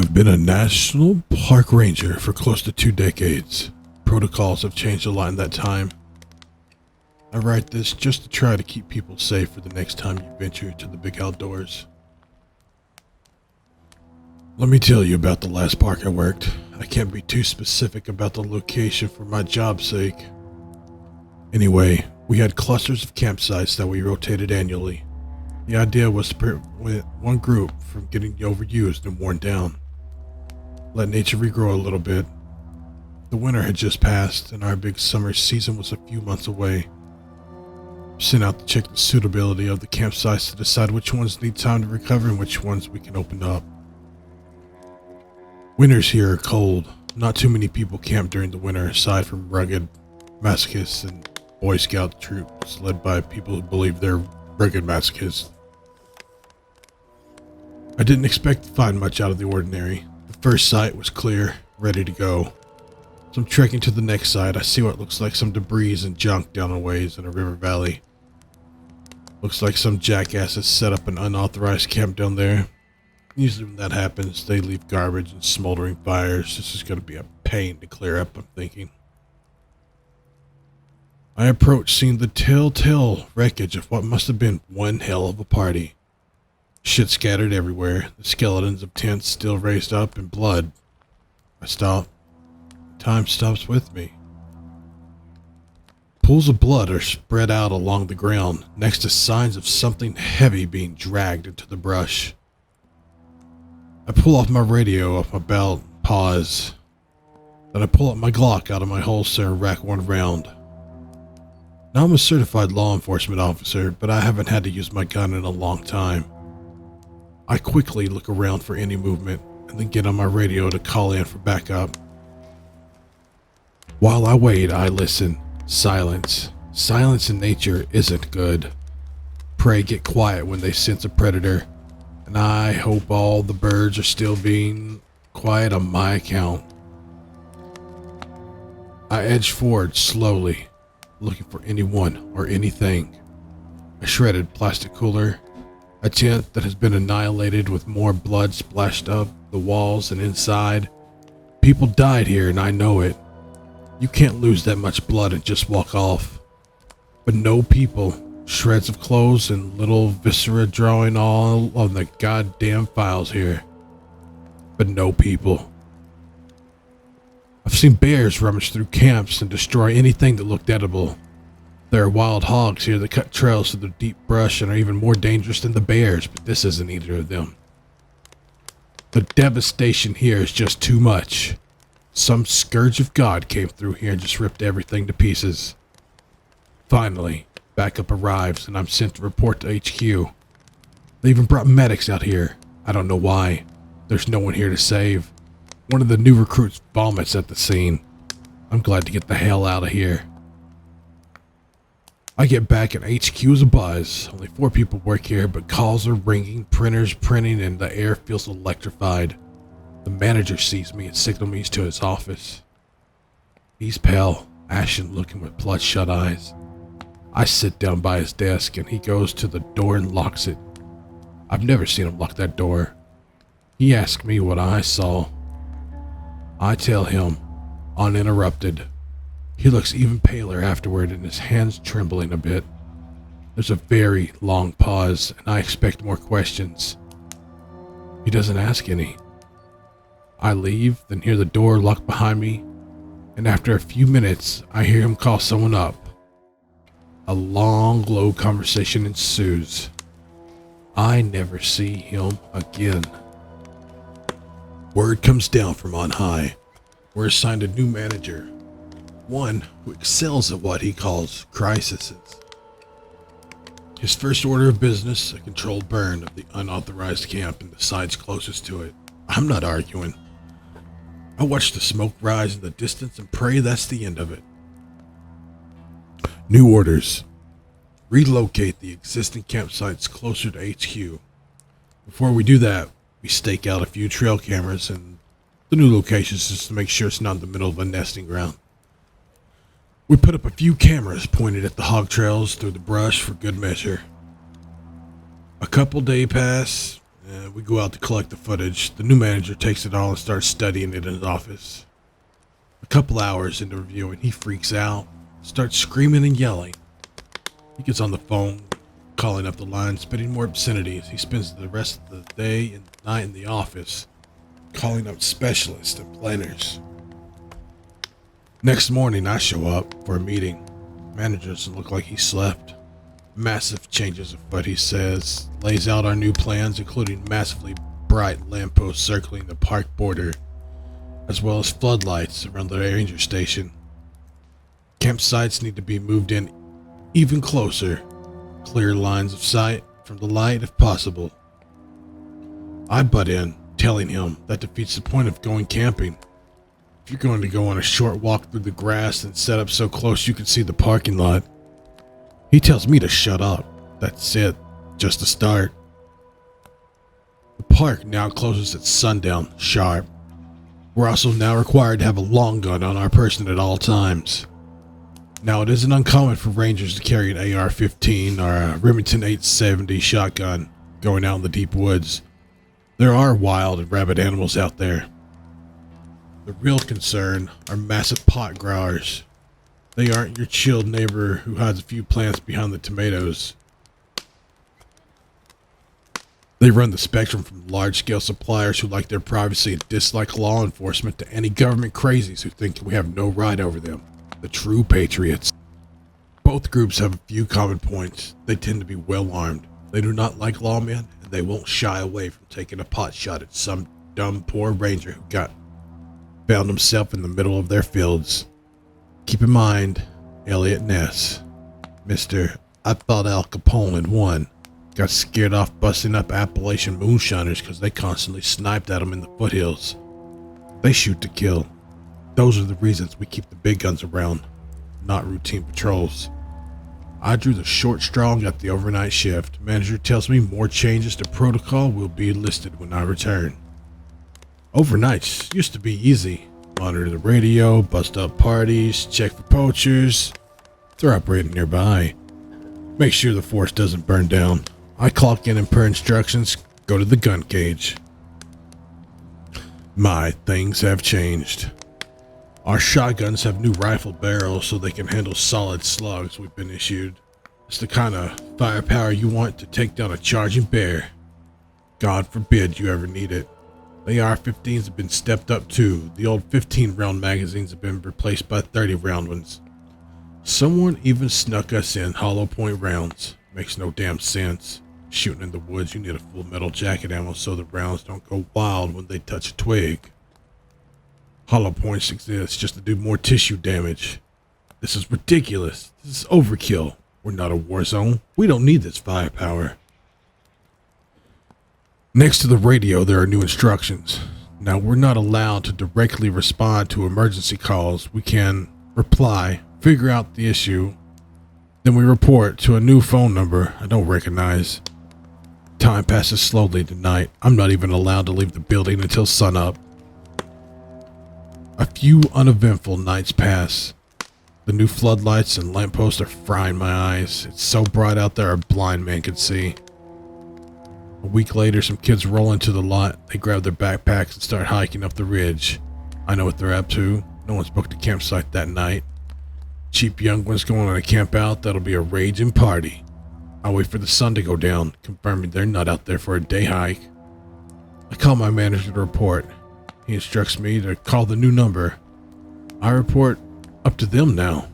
I've been a national park ranger for close to 2 decades. Protocols have changed a lot in that time. I write this just to try to keep people safe for the next time you venture to the big outdoors. Let me tell you about the last park I worked. I can't be too specific about the location for my job's sake. Anyway, we had clusters of campsites that we rotated annually. The idea was to prevent one group from getting overused and worn down. Let nature regrow a little bit. The winter had just passed and our big summer season was a few months away. Sent out to check the suitability of the campsites to decide which ones need time to recover and which ones we can open up. Winters here are cold. Not too many people camp during the winter aside from rugged masochists and Boy Scout troops led by people who believe they're rugged masochists. I didn't expect to find much out of the ordinary. The first site was clear, ready to go. So I'm trekking to the next site. I see what looks like some debris and junk down a ways in a river valley. Looks like some jackass has set up an unauthorized camp down there. Usually when that happens, they leave garbage and smoldering fires. This is going to be a pain to clear up, I'm thinking. I approach seeing the telltale wreckage of what must have been one hell of a party. Shit scattered everywhere, the skeletons of tents still raised up in blood. I stop. Time stops with me. Pools of blood are spread out along the ground, next to signs of something heavy being dragged into the brush. I pull off my radio off my belt, pause. Then I pull up my Glock out of my holster and rack one round. Now I'm a certified law enforcement officer, but I haven't had to use my gun in a long time. I quickly look around for any movement and then get on my radio to call in for backup. While I wait, I listen. Silence. Silence in nature isn't good. Prey get quiet when they sense a predator, and I hope all the birds are still being quiet on my account. I edge forward slowly, looking for anyone or anything. A shredded plastic cooler, a tent that has been annihilated with more blood splashed up the walls and inside. People died here and I know it. You can't lose that much blood and just walk off. But no people, shreds of clothes and little viscera drawing all on the goddamn files here. But no people. I've seen bears rummage through camps and destroy anything that looked edible. There are wild hogs here that cut trails through the deep brush and are even more dangerous than the bears, but this isn't either of them. The devastation here is just too much. Some scourge of God came through here and just ripped everything to pieces. Finally, backup arrives and I'm sent to report to HQ. They even brought medics out here. I don't know why. There's no one here to save. One of the new recruits vomits at the scene. I'm glad to get the hell out of here. I get back and HQ is abuzz. Only 4 people work here, but calls are ringing, printers printing, and the air feels electrified. The manager sees me and signals me to his office. He's pale, ashen looking with bloodshot eyes. I sit down by his desk and he goes to the door and locks it. I've never seen him lock that door. He asks me what I saw. I tell him, uninterrupted. He looks even paler afterward and his hands trembling a bit. There's a very long pause and I expect more questions. He doesn't ask any. I leave, then hear the door lock behind me, and after a few minutes, I hear him call someone up. A long, low conversation ensues. I never see him again. Word comes down from on high. We're assigned a new manager, one who excels at what he calls crises. His first order of business, a controlled burn of the unauthorized camp and the sites closest to it. I'm not arguing. I watch the smoke rise in the distance and pray that's the end of it. New orders. Relocate the existing campsites closer to HQ. Before we do that, we stake out a few trail cameras in the new locations just to make sure it's not in the middle of a nesting ground. We put up a few cameras pointed at the hog trails through the brush for good measure. A couple days pass, We go out to collect the footage. The new manager takes it all and starts studying it in his office. A couple hours into reviewing, he freaks out, starts screaming and yelling. He gets on the phone, calling up the line, spitting more obscenities. He spends the rest of the day and night in the office, calling up specialists and planners. Next morning, I show up for a meeting. Manager doesn't look like he slept. Massive changes afoot, he says. Lays out our new plans, including massively bright lampposts circling the park border, as well as floodlights around the ranger station. Campsites need to be moved in even closer. Clear lines of sight from the light if possible. I butt in, telling him that defeats the point of going camping. If you're going to go on a short walk through the grass and set up so close you can see the parking lot, he tells me to shut up. That's it, just a start. The park now closes at sundown, sharp. We're also now required to have a long gun on our person at all times. Now, it isn't uncommon for rangers to carry an AR-15 or a Remington 870 shotgun going out in the deep woods. There are wild and rabid animals out there. The real concern are massive pot growers. They aren't your chilled neighbor who hides a few plants behind the tomatoes. They run the spectrum from large-scale suppliers who like their privacy and dislike law enforcement to anti-government crazies who think we have no right over them. The true patriots. Both groups have a few common points. They tend to be well armed. They do not like lawmen, and they won't shy away from taking a pot shot at some dumb poor ranger who found himself in the middle of their fields. Keep in mind, Elliot Ness, Mr. I thought Al Capone had won, got scared off busting up Appalachian moonshiners because they constantly sniped at him in the foothills. They shoot to kill. Those are the reasons we keep the big guns around, not routine patrols. I drew the short straw and got the overnight shift. Manager tells me more changes to protocol will be listed when I return. Overnights used to be easy. Monitor the radio, bust up parties, check for poachers. They're operating nearby. Make sure the force doesn't burn down. I clock in and per instructions, go to the gun cage. My, things have changed. Our shotguns have new rifle barrels so they can handle solid slugs we've been issued. It's the kind of firepower you want to take down a charging bear. God forbid you ever need it. The AR-15s have been stepped up too. The old 15-round magazines have been replaced by 30-round ones. Someone even snuck us in hollow point rounds. Makes no damn sense. Shooting in the woods, you need a full metal jacket ammo so the rounds don't go wild when they touch a twig. Hollow points exist just to do more tissue damage. This is ridiculous. This is overkill. We're not a war zone. We don't need this firepower. Next to the radio, there are new instructions. Now, we're not allowed to directly respond to emergency calls. We can reply, figure out the issue, then we report to a new phone number I don't recognize. Time passes slowly tonight. I'm not even allowed to leave the building until sunup. A few uneventful nights pass. The new floodlights and lampposts are frying my eyes. It's so bright out there a blind man can see. A week later, some kids roll into the lot. They grab their backpacks and start hiking up the ridge. I know what they're up to. No one's booked a campsite that night. Cheap young ones going on a camp out. That'll be a raging party. I wait for the sun to go down, confirming they're not out there for a day hike. I call my manager to report. He instructs me to call the new number. I report up to them now.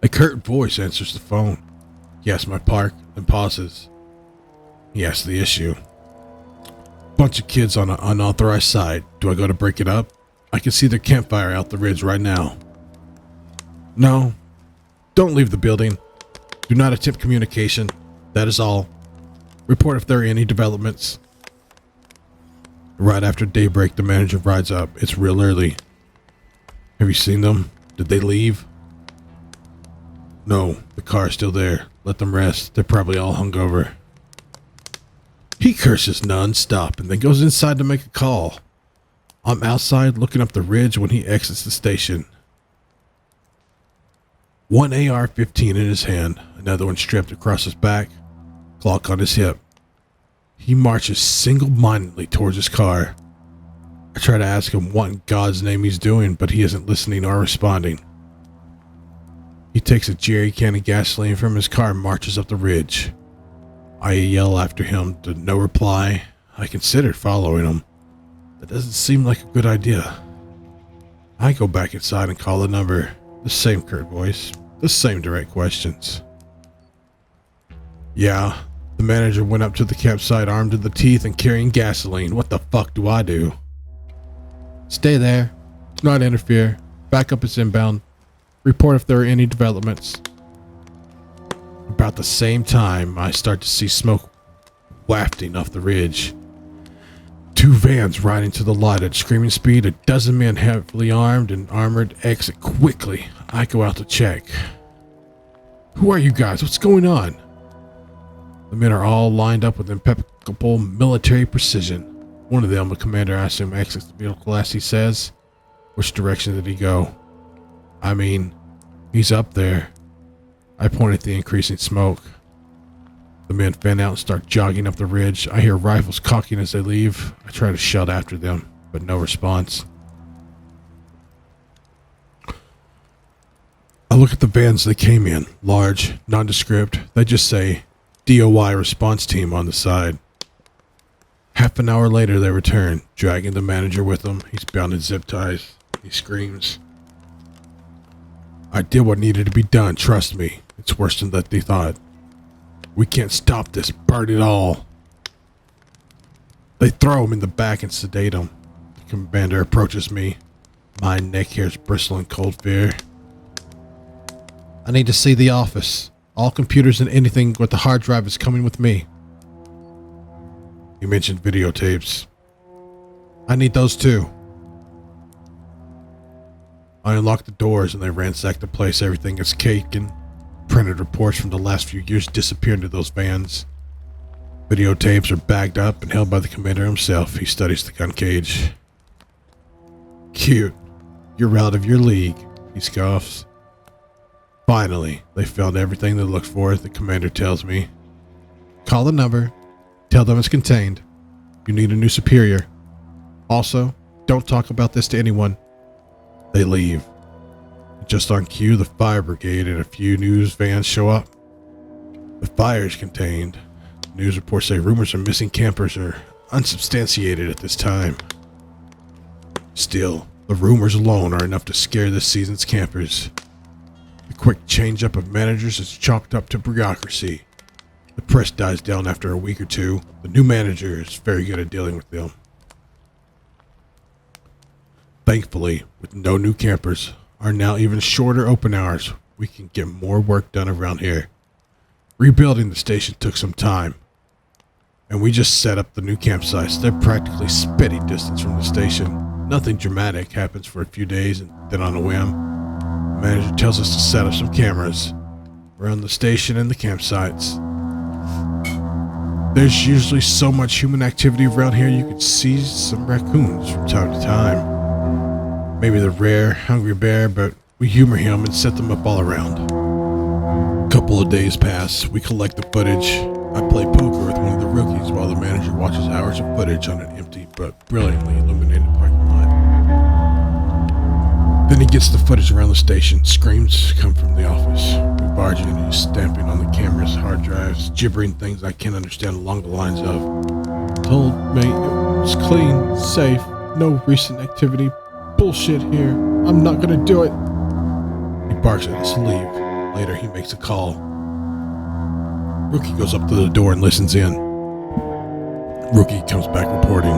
A curt voice answers the phone. He asks my park, then pauses. He asks the issue. Bunch of kids on an unauthorized site. Do I go to break it up? I can see their campfire out the ridge right now. No. Don't leave the building. Do not attempt communication. That is all. Report if there are any developments. Right after daybreak, the manager rides up. It's real early. Have you seen them? Did they leave? No, the car's still there. Let them rest. They're probably all hungover. He curses non-stop and then goes inside to make a call. I'm outside looking up the ridge when he exits the station. One AR-15 in his hand, another one strapped across his back, Glock on his hip. He marches single-mindedly towards his car. I try to ask him what in God's name he's doing, but he isn't listening or responding. He takes a jerry can of gasoline from his car and marches up the ridge. I yell after him, to no reply. I considered following him. That doesn't seem like a good idea. I go back inside and call the number. The same curt voice, the same direct questions. Yeah, the manager went up to the campsite armed to the teeth and carrying gasoline. What the fuck do I do? Stay there. Do not interfere. Backup is inbound. Report if there are any developments. About the same time, I start to see smoke wafting off the ridge. 2 vans riding to the lot at screaming speed. A dozen men heavily armed and armored exit quickly. I go out to check. Who are you guys? What's going on? The men are all lined up with impeccable military precision. One of them, a commander, I assume, exits the vehicle as he says. Which direction did he go? I mean, he's up there. I point at the increasing smoke. The men fan out and start jogging up the ridge. I hear rifles cocking as they leave. I try to shout after them, but no response. I look at the vans they came in. Large, nondescript. They just say, DOI response team on the side. Half an hour later, they return, dragging the manager with them. He's bound in zip ties. He screams. I did what needed to be done, trust me. It's worse than that they thought. We can't stop this. Burn it all. They throw him in the back and sedate him. The commander approaches me. My neck hairs bristling cold fear. I need to see the office. All computers and anything with the hard drive is coming with me. You mentioned videotapes. I need those too. I unlock the doors and they ransack the place. Everything is taken. Printed reports from the last few years disappear into those vans. Videotapes are bagged up and held by the commander himself. He studies the gun cage. Cute. You're out of your league, he scoffs. Finally, they found everything they looked for, the commander tells me. Call the number. Tell them it's contained. You need a new superior. Also, don't talk about this to anyone. They leave. Just on cue, the fire brigade and a few news vans show up. The fire is contained. News reports say rumors of missing campers are unsubstantiated at this time. Still, the rumors alone are enough to scare this season's campers. The quick change-up of managers is chalked up to bureaucracy. The press dies down after a week or two. The new manager is very good at dealing with them. Thankfully, with no new campers, our now even shorter open hours, we can get more work done around here. Rebuilding the station took some time, and we just set up the new campsites. They're practically spitting distance from the station. Nothing dramatic happens for a few days, and then on a whim, the manager tells us to set up some cameras around the station and the campsites. There's usually so much human activity around here you could see some raccoons from time to time. Maybe the rare, hungry bear, but we humor him and set them up all around. A couple of days pass. We collect the footage. I play poker with one of the rookies while the manager watches hours of footage on an empty but brilliantly illuminated parking lot. Then he gets the footage around the station. Screams come from the office. We barge in and he's stamping on the camera's hard drives, gibbering things I can't understand along the lines of, told me it was clean, safe, no recent activity. Bullshit here. I'm not gonna do it. He barks at us to leave. Later, he makes a call. Rookie goes up to the door and listens in. Rookie comes back reporting.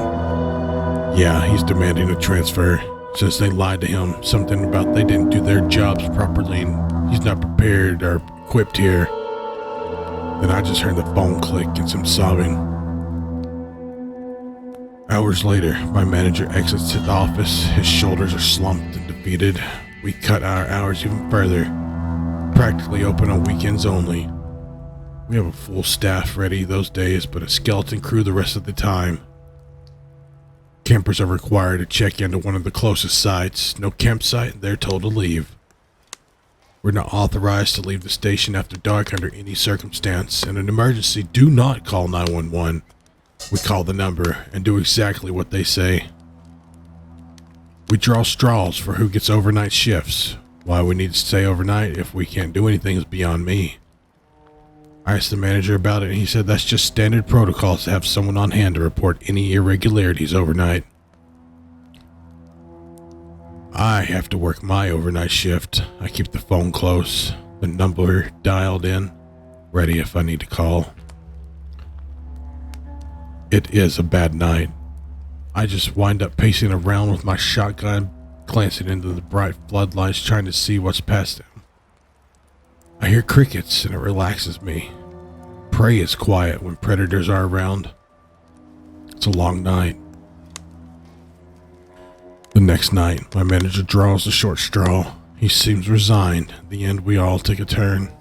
Yeah, he's demanding a transfer. Says they lied to him. Something about they didn't do their jobs properly and he's not prepared or equipped here. Then I just heard the phone click and some sobbing. Hours later, my manager exits the office. His shoulders are slumped and defeated. We cut our hours even further. Practically open on weekends only. We have a full staff ready those days, but a skeleton crew the rest of the time. Campers are required to check into one of the closest sites. No campsite, they're told to leave. We're not authorized to leave the station after dark under any circumstance. In an emergency, do not call 911. We call the number and do exactly what they say. We draw straws for who gets overnight shifts. Why we need to stay overnight if we can't do anything is beyond me. I asked the manager about it and he said that's just standard protocols to have someone on hand to report any irregularities overnight. I have to work my overnight shift. I keep the phone close, the number dialed in, ready if I need to call. It is a bad night. I just wind up pacing around with my shotgun, glancing into the bright floodlights, trying to see what's past them. I hear crickets and it relaxes me. Prey is quiet when predators are around. It's a long night. The next night, my manager draws the short straw. He seems resigned. At the end, we all take a turn.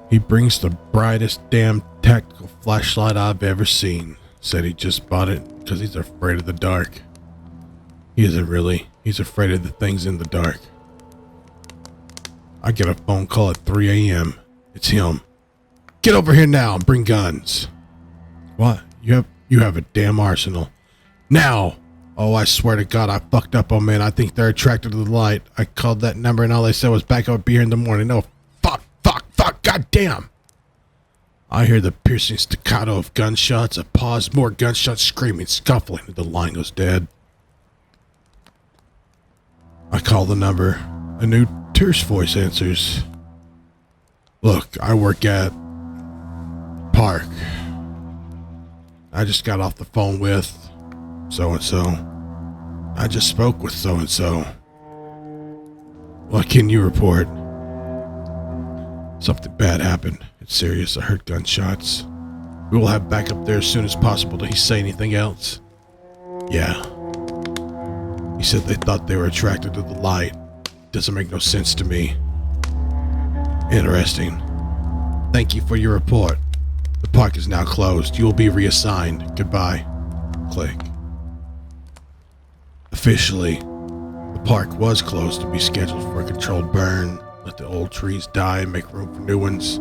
He brings the brightest damn tactical flashlight I've ever seen. Said he just bought it because he's afraid of the dark. He isn't really. He's afraid of the things in the dark. I get a phone call at 3 a.m. It's him. Get over here now and bring guns. What? You have a damn arsenal. Now! Oh, I swear to God, I fucked up. Oh man, I think they're attracted to the light. I called that number and all they said was back up, be here in the morning. No, fuck, goddamn. I hear the piercing staccato of gunshots, a pause, more gunshots, screaming, scuffling, and the line goes dead. I call the number. A new terse voice answers. Look, I work at Park. I just got off the phone with so-and-so. I just spoke with so-and-so. What can you report? Something bad happened. It's serious. I heard gunshots. We will have backup there as soon as possible. Did he say anything else? Yeah. He said they thought they were attracted to the light. Doesn't make no sense to me. Interesting. Thank you for your report. The park is now closed. You will be reassigned. Goodbye. Click. Officially, the park was closed to be scheduled for a controlled burn. Let the old trees die and make room for new ones.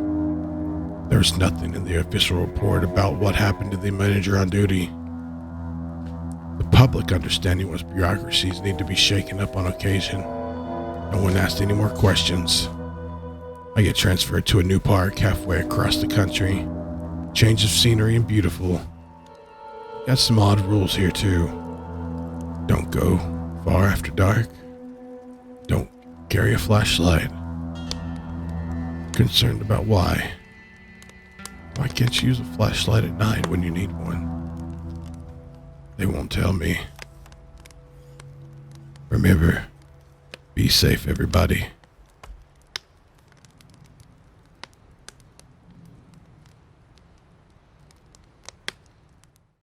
There was nothing in the official report about what happened to the manager on duty. The public understanding was bureaucracies need to be shaken up on occasion. No one asked any more questions. I get transferred to a new park halfway across the country. Change of scenery and beautiful. Got some odd rules here too. Don't go far after dark. Don't carry a flashlight. Concerned about why. Why can't you use a flashlight at night when you need one? They won't tell me. Remember, be safe, everybody.